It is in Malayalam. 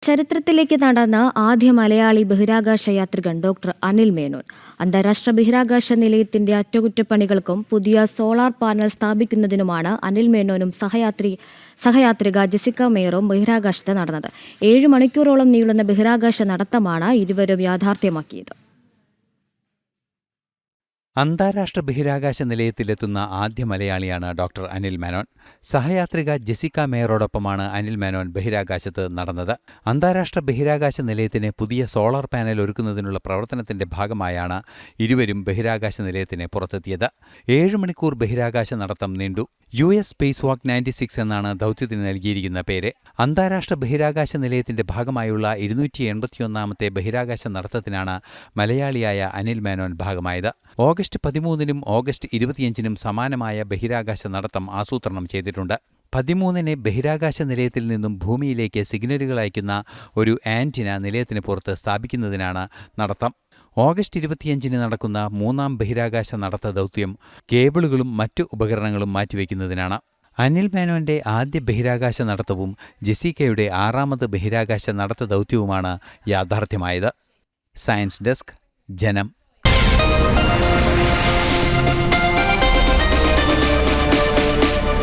ചരിത്രത്തിലേക്ക് നടന്ന ആദ്യ മലയാളി ബഹിരാകാശ യാത്രികൻ ഡോക്ടർ അനിൽ മേനോൻ. അന്താരാഷ്ട്ര ബഹിരാകാശ നിലയത്തിന്റെ അറ്റകുറ്റപ്പണികൾക്കും പുതിയ സോളാർ പാനൽ സ്ഥാപിക്കുന്നതിനുമാണ് അനിൽ മേനോനും സഹയാത്രിക ജെസിക്ക മേയറും ബഹിരാകാശത്ത് നടന്നത്. 7 മണിക്കൂറോളം നീളുന്ന ബഹിരാകാശ നടത്തമാണ് ഇരുവരും യാഥാർത്ഥ്യമാക്കിയത്. അന്താരാഷ്ട്ര ബഹിരാകാശ നിലയത്തിലെത്തുന്ന ആദ്യ മലയാളിയാണ് ഡോക്ടർ അനിൽ മേനോൻ. സഹയാത്രിക ജെസിക്ക മേയറോടൊപ്പമാണ് അനിൽ മേനോൻ ബഹിരാകാശത്ത് നടന്നത്. അന്താരാഷ്ട്ര ബഹിരാകാശ നിലയത്തിന് പുതിയ സോളാർ പാനൽ ഒരുക്കുന്നതിനുള്ള പ്രവർത്തനത്തിന്റെ ഭാഗമായാണ് ഇരുവരും ബഹിരാകാശ നിലയത്തിന് പുറത്തെത്തിയത്. 7 മണിക്കൂർ ബഹിരാകാശ നടത്തം നീണ്ടു. US സ്പേസ് വാക്ക് 96 എന്നാണ് ദൗത്യത്തിന് നൽകിയിരിക്കുന്ന പേര്. അന്താരാഷ്ട്ര ബഹിരാകാശ നിലയത്തിന്റെ ഭാഗമായുള്ള 281ാമത്തെ ബഹിരാകാശ നടത്തത്തിനാണ് മലയാളിയായ അനിൽ മേനോൻ ഭാഗമായത്. ഓഗസ്റ്റ് 13നും ഓഗസ്റ്റ് 25നും സമാനമായ ബഹിരാകാശ നടത്തം ആസൂത്രണം ചെയ്തിട്ടുണ്ട്. 13ന് ബഹിരാകാശ നിലയത്തിൽ നിന്നും ഭൂമിയിലേക്ക് സിഗ്നലുകൾ അയക്കുന്ന ഒരു ആന്റിന നിലയത്തിന് പുറത്ത് സ്ഥാപിക്കുന്നതിനാണ് നടത്തം. ഓഗസ്റ്റ് 25ന് നടക്കുന്ന 3ാം ബഹിരാകാശ നടത്ത ദൗത്യം കേബിളുകളും മറ്റു ഉപകരണങ്ങളും മാറ്റിവെക്കുന്നതിനാണ്. അനിൽ മേനോന്റെ ആദ്യ ബഹിരാകാശ നടത്തവും ജെസിക്കയുടെ 6ാമത് ബഹിരാകാശ നടത്ത ദൗത്യവുമാണ് യാഥാർത്ഥ്യമായത്. സയൻസ് ഡെസ്ക്, ജനം.